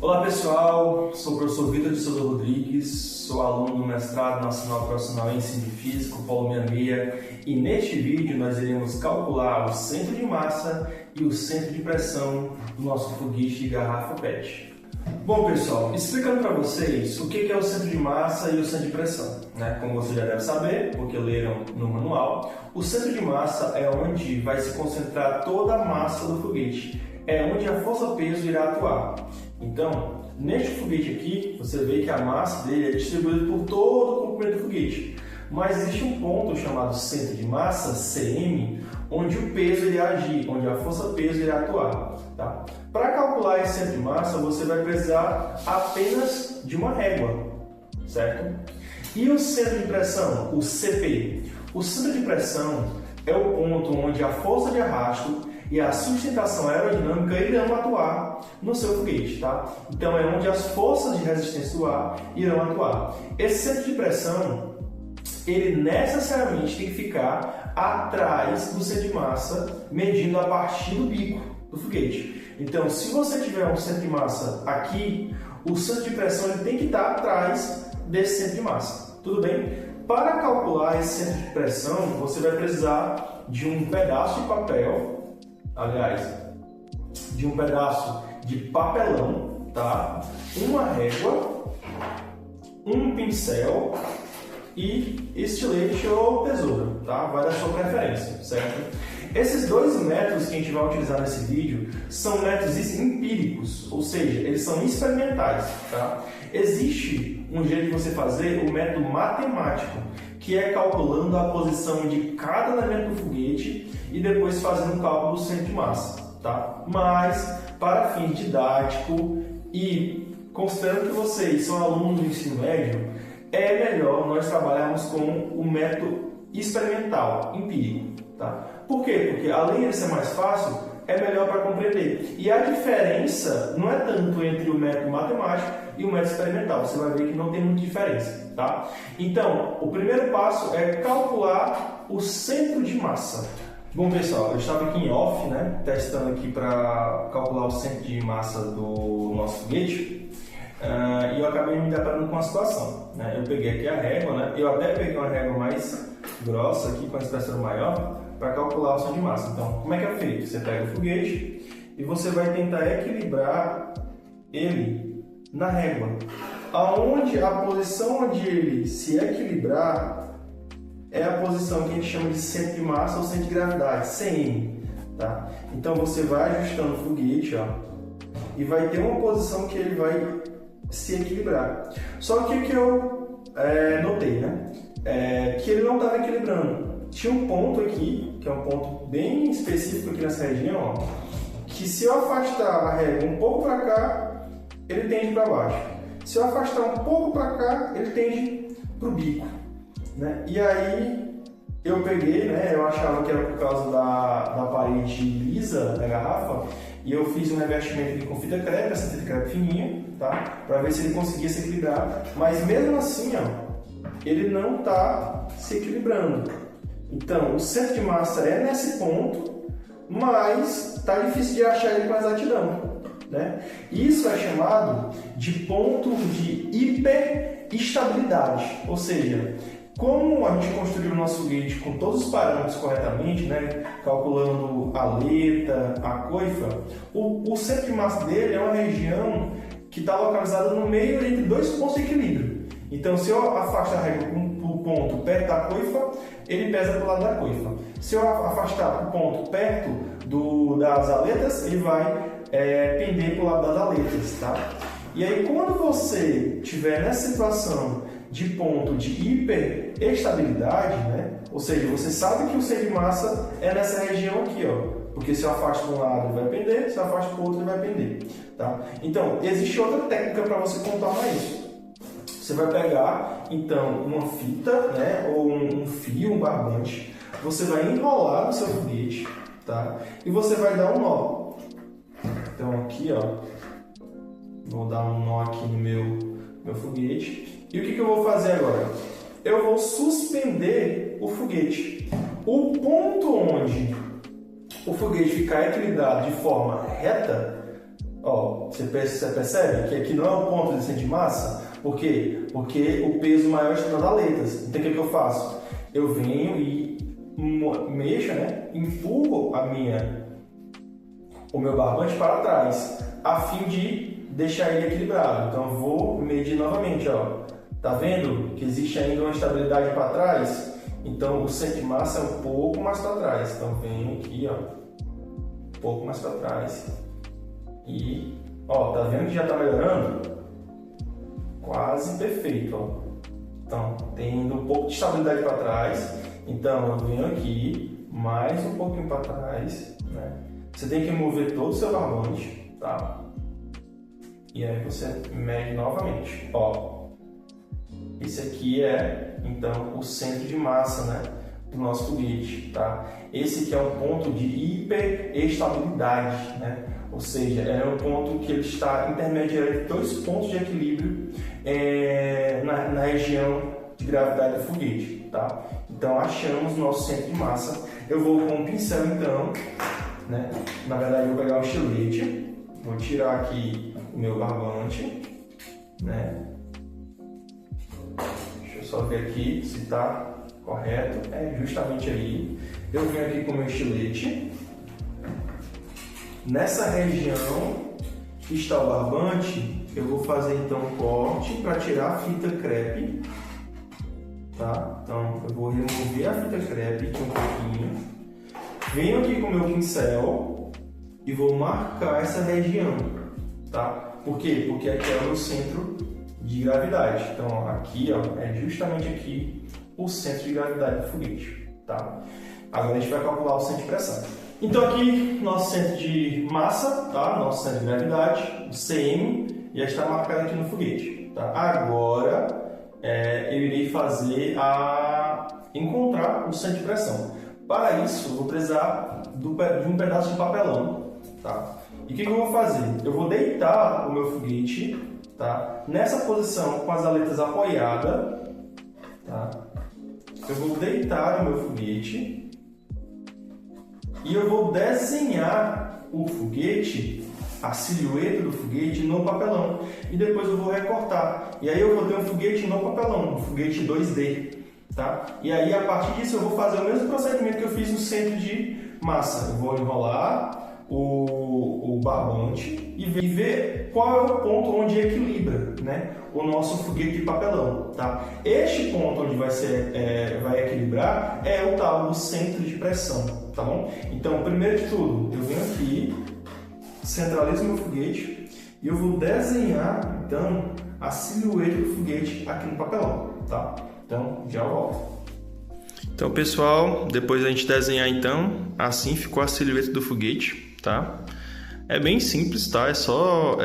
Olá pessoal, sou o professor Vitor de Souza Rodrigues, sou aluno do Mestrado Nacional Profissional em Ensino Físico, Polo 66, e neste vídeo nós iremos calcular o centro de massa e o centro de pressão do nosso foguete de garrafa PET. Bom pessoal, explicando para vocês o que é o centro de massa e o centro de pressão. Como você já deve saber, porque leram no manual, o centro de massa é onde vai se concentrar toda a massa do foguete, é onde a força-peso irá atuar. Então, neste foguete aqui, você vê que a massa dele é distribuída por todo o comprimento do foguete. Mas existe um ponto chamado centro de massa, CM, onde o peso irá agir, onde a força-peso irá atuar. Tá? Para calcular esse centro de massa, você vai precisar apenas de uma régua, certo? E o centro de pressão, o CP? O centro de pressão é o ponto onde a força de arrasto e a sustentação aerodinâmica irão atuar no seu foguete, tá? Então é onde as forças de resistência do ar irão atuar. Esse centro de pressão, ele necessariamente tem que ficar atrás do centro de massa, medindo a partir do bico do foguete. Então, se você tiver um centro de massa aqui, o centro de pressão ele tem que estar atrás desse centro de massa. Tudo bem? Para calcular esse centro de pressão, você vai precisar de um pedaço de papel, de um pedaço de papelão, tá? Uma régua, um pincel e estilete ou tesoura, tá? Vai da sua preferência, certo? Esses dois métodos que a gente vai utilizar nesse vídeo são métodos empíricos, ou seja, eles são experimentais, tá? Existe um jeito de você fazer o método matemático, que é calculando a posição de cada elemento do foguete e depois fazendo um cálculo do centro de massa, tá? Mas, para fins didático e considerando que vocês são alunos do ensino médio, é melhor nós trabalharmos com o método experimental, empírico, tá? Por quê? Porque além de ser mais fácil, é melhor para compreender. E a diferença não é tanto entre o método matemático e o método experimental. Você vai ver que não tem muita diferença, tá? Então, o primeiro passo é calcular o centro de massa. Bom, pessoal, eu estava aqui em off, testando aqui para calcular o centro de massa do nosso foguete. E eu acabei me deparando com uma situação. Eu peguei aqui a régua, eu até peguei uma régua mais grossa aqui, com a espessura maior, para calcular o centro de massa. Então, como é que é feito? Você pega o foguete e você vai tentar equilibrar ele na régua. A posição onde ele se equilibrar é a posição que a gente chama de centro de massa ou centro de gravidade, CM. Tá? Então, você vai ajustando o foguete, e vai ter uma posição que ele vai se equilibrar. Só que o que eu notei, que ele não estava equilibrando. Tinha um ponto aqui, que é um ponto bem específico aqui nessa região, que se eu afastar a régua um pouco para cá, ele tende para baixo. Se eu afastar um pouco para cá, ele tende para o bico. E aí eu peguei, eu achava que era por causa da parede lisa da garrafa, e eu fiz um revestimento aqui com fita crepe, essa fita crepe fininha, tá? Para ver se ele conseguia se equilibrar. Mas mesmo assim, ele não está se equilibrando. Então, o centro de massa é nesse ponto, mas está difícil de achar ele com exatidão. Isso é chamado de ponto de hiperestabilidade, ou seja, como a gente construiu o nosso foguete com todos os parâmetros corretamente, calculando a aleta, a coifa, o centro de massa dele é uma região que está localizada no meio entre dois pontos de equilíbrio. Então, se eu afasto a régua para o ponto perto da coifa, ele pesa para o lado da coifa. Se eu afastar para o ponto perto das aletas, ele vai pender para o lado das aletas, tá? E aí, quando você estiver nessa situação de ponto de hiperestabilidade, ou seja, você sabe que o centro de massa é nessa região aqui, porque se eu afasto para um lado ele vai pender, se eu afasto para o outro ele vai pender, tá? Então, existe outra técnica para você contornar isso. Você vai pegar, então, uma fita, ou um fio, um barbante, você vai enrolar no seu foguete, tá? E você vai dar um nó. Então, aqui, vou dar um nó aqui no meu foguete. E o que eu vou fazer agora? Eu vou suspender o foguete. O ponto onde o foguete ficar equilibrado de forma reta Ó, você percebe que aqui não é o ponto de centro de massa? Por quê? Porque o peso maior está nas aletas. Então o que eu faço? Eu venho e mexo, né? Empurro o meu barbante para trás, a fim de deixar ele equilibrado. Então eu vou medir novamente, ó. Tá vendo que existe ainda uma estabilidade para trás? Então o centro de massa é um pouco mais para trás. Então venho aqui, ó, um pouco mais para trás. E, ó, tá vendo que já tá melhorando? Quase perfeito, ó. Então, tendo um pouco de estabilidade para trás. Então, eu venho aqui, mais um pouquinho para trás, né? Você tem que mover todo o seu barbante, tá? E aí você mede novamente, ó. Esse aqui é, então, o centro de massa, né, do nosso foguete, tá? Esse aqui é um ponto de hiperestabilidade, né? Ou seja, é um ponto que ele está intermediário entre dois pontos de equilíbrio na região de gravidade do foguete, tá? Então achamos nosso centro de massa. Eu vou com um pincel então, né? Na verdade eu vou pegar um estilete, vou tirar aqui o meu barbante, né? Deixa eu só ver aqui se está correto. É justamente aí. Eu venho aqui com o meu estilete. Nessa região que está o barbante, eu vou fazer então um corte para tirar a fita crepe, tá? Então eu vou remover a fita crepe aqui um pouquinho, venho aqui com o meu pincel e vou marcar essa região, tá? Por quê? Porque aqui é o meu centro de gravidade. Então aqui, ó, é justamente aqui o centro de gravidade do foguete, tá? Agora a gente vai calcular o centro de pressão. Então aqui, nosso centro de massa, tá? Nosso centro de gravidade, o CM, já está marcado aqui no foguete, tá? Agora, eu irei encontrar o centro de pressão. Para isso, eu vou precisar de um pedaço de papelão, tá? E o que eu vou fazer? Eu vou deitar o meu foguete, tá? Nessa posição, com as aletas apoiadas, tá? Eu vou deitar o meu foguete e eu vou desenhar o foguete, a silhueta do foguete no papelão. E depois eu vou recortar. E aí eu vou ter um foguete no papelão, um foguete 2D. Tá? E aí a partir disso eu vou fazer o mesmo procedimento que eu fiz no centro de massa. Eu vou enrolar o barbante e ver qual é o ponto onde equilibra, né, o nosso foguete de papelão. Tá? Este ponto onde vai equilibrar é o tal do centro de pressão. Tá bom? Então, primeiro de tudo, eu venho aqui, centralizo meu foguete e eu vou desenhar então a silhueta do foguete aqui no papelão. Tá? Então, já volto. Então, pessoal, depois a gente desenhar então, assim ficou a silhueta do foguete, tá? É bem simples, tá? É só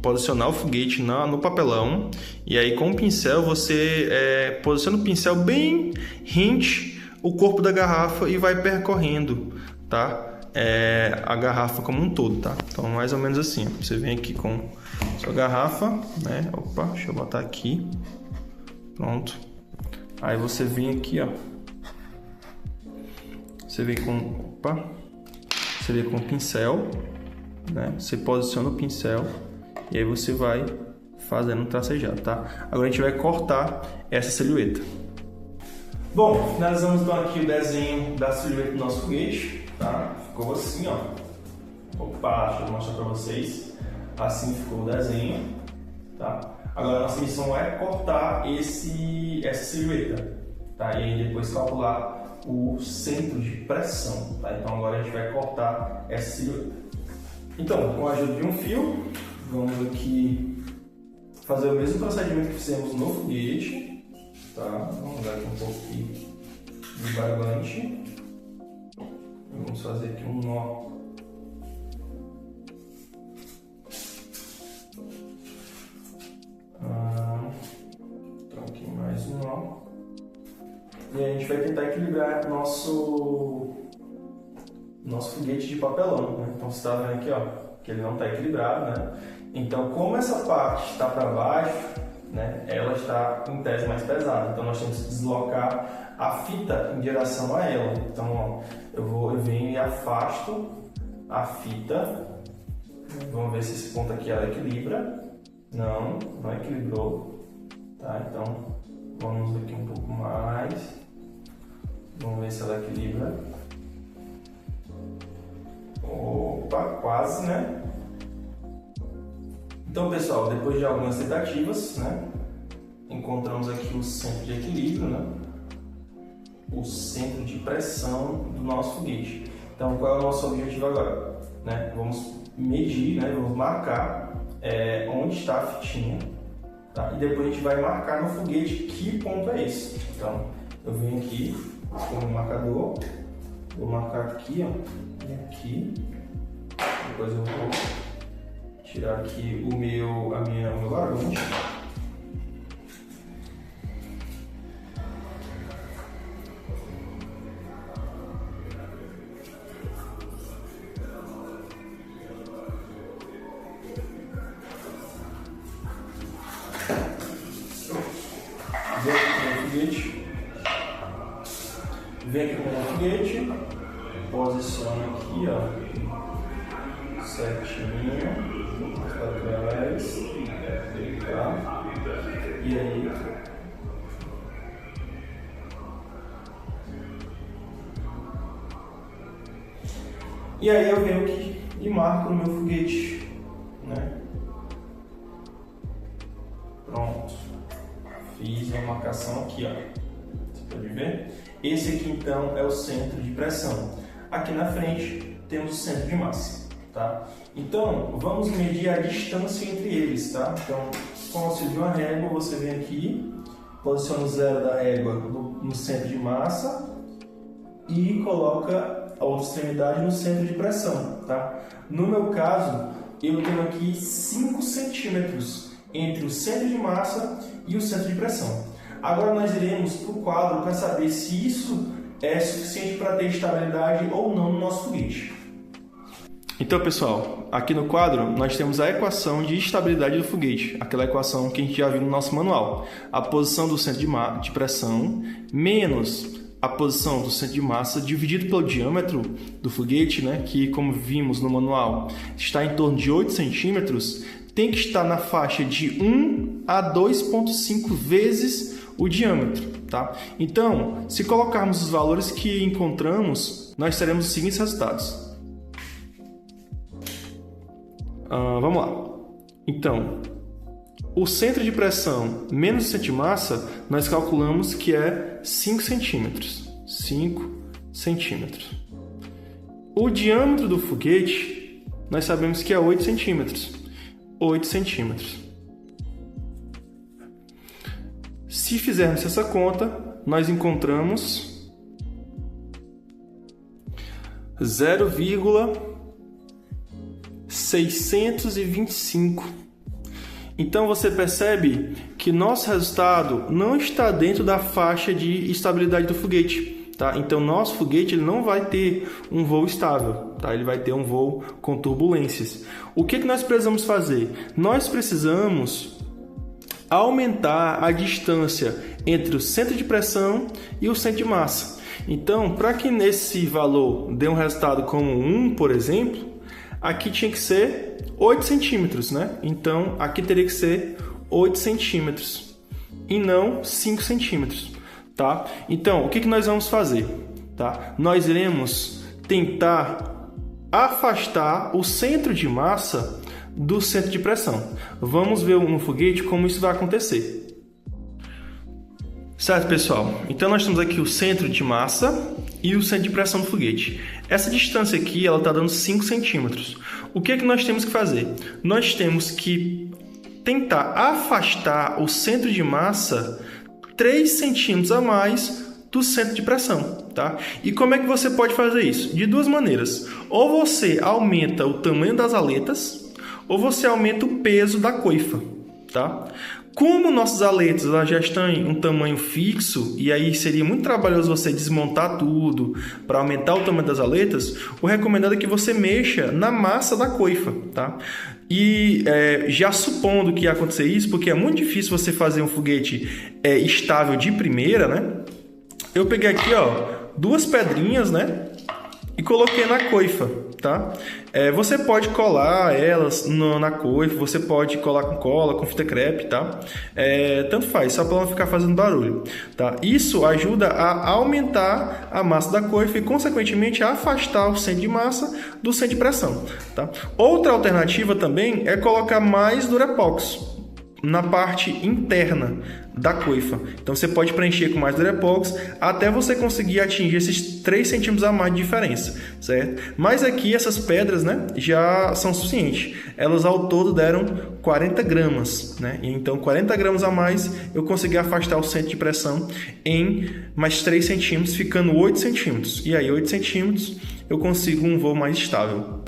posicionar o foguete no papelão e aí com o pincel você posiciona o pincel bem rente o corpo da garrafa e vai percorrendo, tá? A garrafa como um todo, tá? Então, mais ou menos assim, você vem aqui com sua garrafa, né? Opa, deixa eu botar aqui. Pronto. Aí você vem aqui, ó. Você vem com o pincel, né? Você posiciona o pincel e aí você vai fazendo um tracejado, tá? Agora a gente vai cortar essa silhueta. Bom, finalizamos então aqui o desenho da silhueta do nosso foguete, tá? Ficou assim, ó. Opa, deixa eu mostrar para vocês. Assim ficou o desenho, tá? Agora a nossa missão é cortar essa silhueta, tá? E aí depois calcular o centro de pressão, tá? Então agora a gente vai cortar essa silhueta. Então, com a ajuda de um fio, vamos aqui fazer o mesmo procedimento que fizemos no foguete. Tá, vamos dar aqui um pouco de barbante. Vamos fazer aqui um nó. Então aqui mais um nó. E aí a gente vai tentar equilibrar nosso foguete de papelão, né? Então você está vendo aqui, ó, que ele não está equilibrado, né? Então como essa parte está para baixo, né, ela está em tese mais pesada, então nós temos que deslocar a fita em direção a ela. Então, ó, eu venho e afasto a fita Vamos ver se esse ponto aqui ela equilibra. Não equilibrou. Tá, então vamos aqui um pouco mais. Vamos ver se ela equilibra. Opa, quase, né? Então, pessoal, depois de algumas tentativas, né, encontramos aqui o centro de equilíbrio, né, o centro de pressão do nosso foguete. Então, qual é o nosso objetivo agora? Né? Vamos medir, né, vamos marcar onde está a fitinha, tá? E depois a gente vai marcar no foguete que ponto é esse. Então, eu venho aqui com o marcador, vou marcar aqui, ó, e aqui. Depois eu vou tirar aqui o meu barbante. Vem aqui com o foguete, posiciona aqui, ó, certinho, para trás, tá? E aí, eu venho aqui e marco no meu foguete, né? Pronto, fiz a marcação aqui, ó. Pode ver? Esse aqui então é o centro de pressão. Aqui na frente temos o centro de massa, tá? Então vamos medir a distância entre eles, tá? Então, com o auxílio de uma régua, você vem aqui, posiciona o zero da régua no centro de massa e coloca a outra extremidade no centro de pressão, tá? No meu caso, eu tenho aqui 5 centímetros entre o centro de massa e o centro de pressão. Agora nós iremos para o quadro para saber se isso é suficiente para ter estabilidade ou não no nosso foguete. Então, pessoal, aqui no quadro nós temos a equação de estabilidade do foguete, aquela equação que a gente já viu no nosso manual. A posição do centro de pressão menos a posição do centro de massa dividido pelo diâmetro do foguete, né, que, como vimos no manual, está em torno de 8 centímetros, tem que estar na faixa de 1 a 2,5 vezes o diâmetro, tá? Então, se colocarmos os valores que encontramos, nós teremos os seguintes resultados. Vamos lá. Então, o centro de pressão menos o centro de massa, nós calculamos que é 5 centímetros. 5 centímetros. O diâmetro do foguete, nós sabemos que é 8 centímetros. 8 centímetros. Se fizermos essa conta, nós encontramos 0,625. Então você percebe que nosso resultado não está dentro da faixa de estabilidade do foguete, tá? Então nosso foguete ele não vai ter um voo estável, tá? Ele vai ter um voo com turbulências. O que nós precisamos fazer? Nós precisamos aumentar a distância entre o centro de pressão e o centro de massa. Então, para que nesse valor dê um resultado como 1, por exemplo, aqui tinha que ser 8 centímetros, né? Então, aqui teria que ser 8 centímetros e não 5 centímetros, tá? Então, o que nós vamos fazer? Tá? Nós iremos tentar afastar o centro de massa do centro de pressão. Vamos ver no foguete como isso vai acontecer. Certo, pessoal? Então nós temos aqui o centro de massa e o centro de pressão do foguete. Essa distância aqui ela está dando 5 centímetros. O que nós temos que fazer? Nós temos que tentar afastar o centro de massa 3 centímetros a mais do centro de pressão, tá? E como é que você pode fazer isso? De duas maneiras. Ou você aumenta o tamanho das aletas, ou você aumenta o peso da coifa, tá? Como nossas aletas já estão em um tamanho fixo, e aí seria muito trabalhoso você desmontar tudo para aumentar o tamanho das aletas, o recomendado é que você mexa na massa da coifa, tá? E já supondo que ia acontecer isso, porque é muito difícil você fazer um foguete estável de primeira, né? Eu peguei aqui, ó, 2 pedrinhas, né? e coloquei na coifa, tá? Você pode colar elas na coifa, você pode colar com cola, com fita crepe, tá? Tanto faz, só para não ficar fazendo barulho, tá? Isso ajuda a aumentar a massa da coifa e, consequentemente, a afastar o centro de massa do centro de pressão, tá? Outra alternativa também é colocar mais Durepox na parte interna da coifa. Então você pode preencher com mais Durepox até você conseguir atingir esses 3 centímetros a mais de diferença, certo? Mas aqui essas pedras, né, já são suficientes. Elas ao todo deram 40 gramas, né? E então 40 gramas a mais eu consegui afastar o centro de pressão em mais 3 centímetros, ficando 8 centímetros. E aí 8 centímetros eu consigo um voo mais estável.